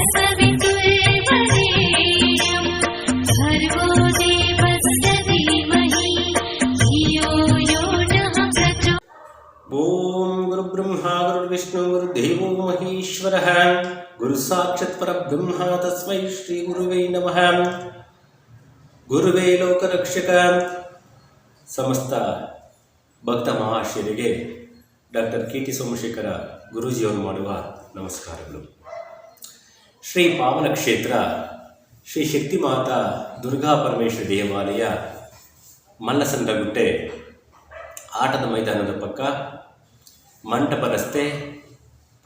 तत्सवितुर्वरेण्यं भर्गो देवस्य धीमहि धियो यो नः प्रचोदयात्। ओम गुरुब्रह्मा गुरुर्विष्णु गुरुदेवो महेश्वरः गुरु साक्षात् परब्रह्म तस्मै श्री गुरुवे नमः। ಗುರುವೇ ಲೋಕರಕ್ಷಕ. ಸಮಸ್ತ ಭಕ್ತ ಮಹಾಶಯರಿಗೆ ಡಾಕ್ಟರ್ ಕೆ ಟಿ ಸೋಮಶೇಖರ ಗುರೂಜಿಯವರು ಮಾಡುವ ನಮಸ್ಕಾರಗಳು. ಶ್ರೀ ಪಾವನ ಕ್ಷೇತ್ರ ಶ್ರೀ ಶಕ್ತಿ ಮಾತಾ ದುರ್ಗಾ ಪರಮೇಶ್ವರಿ ದೇವಾಲಯ, ಮಲ್ಲಸಂದ್ರಗುಟ್ಟೆ ಆಟದ ಮೈದಾನದ ಪಕ್ಕ, ಮಂಟಪ ರಸ್ತೆ,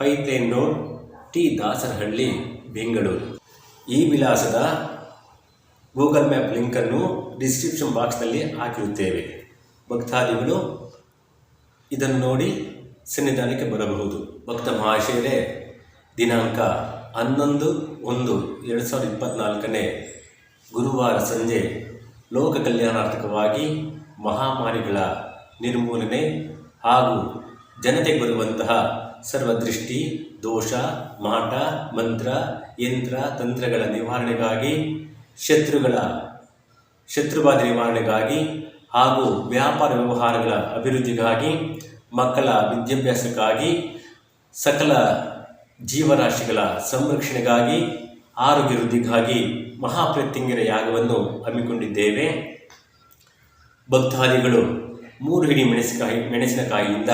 pipeline road, T Dasarahalli, Bengaluru. ಈ ವಿಳಾಸದ ಗೂಗಲ್ ಮ್ಯಾಪ್ ಲಿಂಕನ್ನು ಡಿಸ್ಕ್ರಿಪ್ಷನ್ ಬಾಕ್ಸ್ನಲ್ಲಿ ಹಾಕಿರುತ್ತೇವೆ. ಭಕ್ತಾದಿಗಳು ಇದನ್ನು ನೋಡಿ ಸನ್ನಿಧಾನಕ್ಕೆ ಬರಬಹುದು. ಭಕ್ತ ಮಹಾಶಯರೇ, ದಿನಾಂಕ 11/1/2024 ಗುರುವಾರ ಸಂಜೆ ಲೋಕ ಕಲ್ಯಾಣಾರ್ಥಕವಾಗಿ ಮಹಾಮಾರಿಗಳ ನಿರ್ಮೂಲನೆ ಹಾಗೂ ಜನತೆಗೆ ಬರುವಂತಹ ಸರ್ವದೃಷ್ಟಿ, ದೋಷ, ಮಾಟ, ಮಂತ್ರ, ಯಂತ್ರ, ತಂತ್ರಗಳ ನಿವಾರಣೆಗಾಗಿ, ಶತ್ರುಬಾಧೆ ನಿವಾರಣೆಗಾಗಿ ಹಾಗೂ ವ್ಯಾಪಾರ ವ್ಯವಹಾರಗಳ ಅಭಿವೃದ್ಧಿಗಾಗಿ, ಮಕ್ಕಳ ವಿದ್ಯಾಭ್ಯಾಸಕ್ಕಾಗಿ, ಸಕಲ ಜೀವರಾಶಿಗಳ ಸಂರಕ್ಷಣೆಗಾಗಿ, ಆರೋಗ್ಯ ವೃದ್ಧಿಗಾಗಿ ಮಹಾಪ್ರತ್ಯಂಗಿರ ಯಾಗವನ್ನು ಹಮ್ಮಿಕೊಂಡಿದ್ದೇವೆ. ಭಕ್ತಾದಿಗಳು 3 ಹಿಡಿ ಮೆಣಸಿನಕಾಯಿಯಿಂದ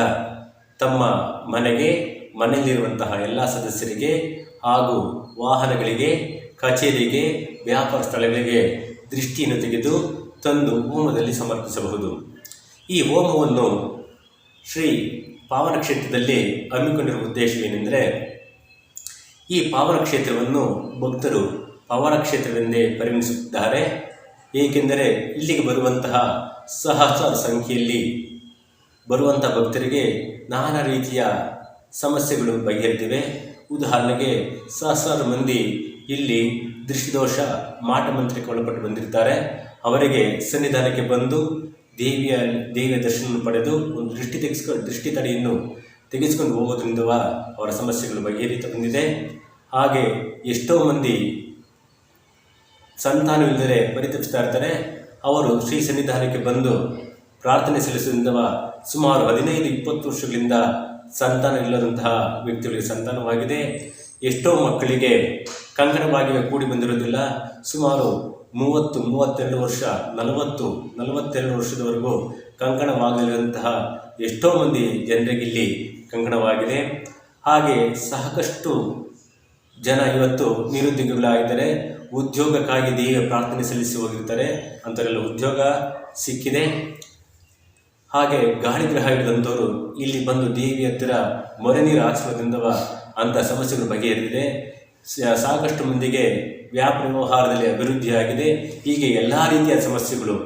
ತಮ್ಮ ಮನೆಗೆ, ಮನೆಯಲ್ಲಿರುವಂತಹ ಎಲ್ಲ ಸದಸ್ಯರಿಗೆ ಹಾಗೂ ವಾಹನಗಳಿಗೆ, ಕಚೇರಿಗೆ, ವ್ಯಾಪಾರ ಸ್ಥಳಗಳಿಗೆ ದೃಷ್ಟಿಯನ್ನು ತೆಗೆದು ತಂದು ಹೋಮದಲ್ಲಿ ಸಮರ್ಪಿಸಬಹುದು. ಈ ಹೋಮವನ್ನು ಶ್ರೀ ಪಾವನ ಕ್ಷೇತ್ರದಲ್ಲಿ ಹಮ್ಮಿಕೊಂಡಿರುವ ಉದ್ದೇಶವೇನೆಂದರೆ, ಈ ಪಾವನ ಕ್ಷೇತ್ರವನ್ನು ಭಕ್ತರು ಪಾವನ ಕ್ಷೇತ್ರವೆಂದೇ ಪರಿಗಣಿಸುತ್ತಿದ್ದಾರೆ. ಏಕೆಂದರೆ ಇಲ್ಲಿಗೆ ಬರುವಂತಹ ಸಹಸ್ರಾರು ಸಂಖ್ಯೆಯಲ್ಲಿ ಬರುವಂಥ ಭಕ್ತರಿಗೆ ನಾನಾ ರೀತಿಯ ಸಮಸ್ಯೆಗಳು ಬಗೆಹರಿದಿವೆ. ಉದಾಹರಣೆಗೆ, ಸಹಸ್ರಾರು ಮಂದಿ ಇಲ್ಲಿ ದೃಷ್ಟಿದೋಷ, ಮಾಟಮಂತ್ರಕ್ಕೆ ಒಳಪಟ್ಟು ಬಂದಿರ್ತಾರೆ. ಅವರಿಗೆ ಸನ್ನಿಧಾನಕ್ಕೆ ಬಂದು ದೇವಿಯ ದರ್ಶನ ಪಡೆದು ಒಂದು ದೃಷ್ಟಿ ತಡೆಯನ್ನು ತೆಗೆಸಿಕೊಂಡು ಹೋಗೋದ್ರಿಂದ ಅವರ ಸಮಸ್ಯೆಗಳು ಬಗೆಹರಿತ ಬಂದಿದೆ. ಹಾಗೆ ಎಷ್ಟೋ ಮಂದಿ ಸಂತಾನವಿಲ್ಲದೆ ಪರಿತಪಿಸ್ತಾ ಇರ್ತಾರೆ. ಅವರು ಶ್ರೀ ಸನ್ನಿಧಾನಕ್ಕೆ ಬಂದು ಪ್ರಾರ್ಥನೆ ಸಲ್ಲಿಸುವುದರಿಂದ ಸುಮಾರು 15-20 ವರ್ಷಗಳಿಂದ ಸಂತಾನ ಇಲ್ಲದಂತಹ ವ್ಯಕ್ತಿಗಳಿಗೆ ಸಂತಾನವಾಗಿದೆ. ಎಷ್ಟೋ ಮಕ್ಕಳಿಗೆ ಕಂಕಣವಾಗಿ ಕೂಡಿ ಬಂದಿರೋದಿಲ್ಲ. ಸುಮಾರು 30-32 ವರ್ಷ, 40-42 ವರ್ಷದವರೆಗೂ ಕಂಕಣವಾಗಲಿರುವಂತಹ ಎಷ್ಟೋ ಮಂದಿ ಜನರಿಗೆ ಇಲ್ಲಿ ಕಂಕಣವಾಗಿದೆ. ಹಾಗೆ ಸಾಕಷ್ಟು ಜನ ಇವತ್ತು ನಿರುದ್ಯೋಗಿಗಳಾಗಿದ್ದಾರೆ. ಉದ್ಯೋಗಕ್ಕಾಗಿ ದೇವಿಯ ಪ್ರಾರ್ಥನೆ ಸಲ್ಲಿಸಿ ಹೋಗಿರ್ತಾರೆ. ಅಂಥವರೆಲ್ಲ ಉದ್ಯೋಗ ಸಿಕ್ಕಿದೆ. ಹಾಗೆ ಗಾಳಿ ಗ್ರಹ ಹಿಡಿದಂಥವರು ಇಲ್ಲಿ ಬಂದು ದೇವಿ ಹತ್ತಿರ ಮೊರೆ ನೀರು ಹಾಕಿಸೋದ್ರಿಂದ ಅಂಥ ಸಮಸ್ಯೆಗಳು ಬಗೆಹರಿದಿದೆ. ಸಾಕಷ್ಟು ಮಂದಿಗೆ ವ್ಯಾಪಾರ ವ್ಯವಹಾರದಲ್ಲಿ ಅಭಿವೃದ್ಧಿಯಾಗಿದೆ. ಹೀಗೆ ಎಲ್ಲ ರೀತಿಯ ಸಮಸ್ಯೆಗಳು,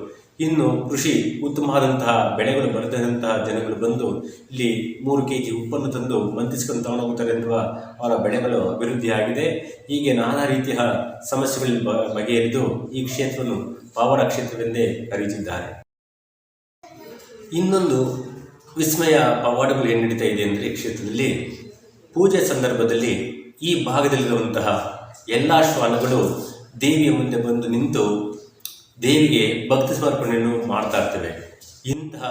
ಇನ್ನು ಕೃಷಿ ಉತ್ತಮವಾದಂತಹ ಬೆಳೆಗಳು ಬರೆದಂತಹ ಜನಗಳು ಬಂದು ಇಲ್ಲಿ 3 kg ಉಪ್ಪನ್ನು ತಂದು ಮಂತಿಸ್ಕೊಂಡು ತಗೊಂಡೋಗ್ತಾರೆ ಎನ್ನುವ ಅವರ ಬೆಳೆಗಳು ಅಭಿವೃದ್ಧಿಯಾಗಿದೆ. ಹೀಗೆ ನಾನಾ ರೀತಿಯ ಸಮಸ್ಯೆಗಳಲ್ಲಿ ಬಗೆಹರಿದು ಈ ಕ್ಷೇತ್ರವನ್ನು ಪಾವನ ಕ್ಷೇತ್ರವೆಂದೇ ಕರೆಯುತ್ತಿದ್ದಾರೆ. ಇನ್ನೊಂದು ವಿಸ್ಮಯ ಪವಾಡಗಳು ಏನು ನಡೀತಾ ಇದೆ ಅಂದರೆ, ಕ್ಷೇತ್ರದಲ್ಲಿ ಪೂಜೆ ಸಂದರ್ಭದಲ್ಲಿ ಈ ಭಾಗದಲ್ಲಿರುವಂತಹ ಎಲ್ಲ ಶ್ವಾನಗಳು ದೇವಿಯ ಮುಂದೆ ಬಂದು ನಿಂತು ದೇವಿಗೆ ಭಕ್ತಿ ಸಮರ್ಪಣೆಯನ್ನು ಮಾಡ್ತಾ ಇರ್ತವೆ. ಇಂತಹ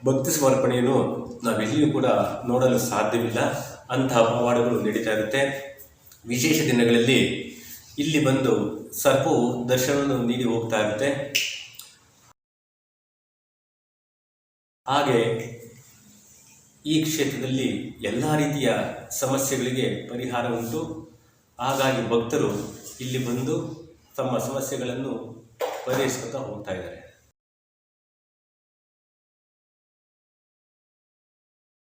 ಭಕ್ತಿ ಸಮರ್ಪಣೆಯನ್ನು ನಾವೆಲ್ಲಿಯೂ ಕೂಡ ನೋಡಲು ಸಾಧ್ಯವಿಲ್ಲ. ಅಂತಹ ಪವಾಡಗಳು ನಡೀತಾ ಇರುತ್ತೆ. ವಿಶೇಷ ದಿನಗಳಲ್ಲಿ ಇಲ್ಲಿ ಬಂದು ಸರ್ಪವು ದರ್ಶನವನ್ನು ನೀಡಿ ಹೋಗ್ತಾ ಇರುತ್ತೆ. ಹಾಗೆ ಈ ಕ್ಷೇತ್ರದಲ್ಲಿ ಎಲ್ಲ ರೀತಿಯ ಸಮಸ್ಯೆಗಳಿಗೆ ಪರಿಹಾರ ಉಂಟು. ಹಾಗಾಗಿ ಭಕ್ತರು ಇಲ್ಲಿ ಬಂದು ತಮ್ಮ ಸಮಸ್ಯೆಗಳನ್ನು ಪರಿಹರಿಸ್ಕೊತಾ ಹೋಗ್ತಾ ಇದ್ದಾರೆ.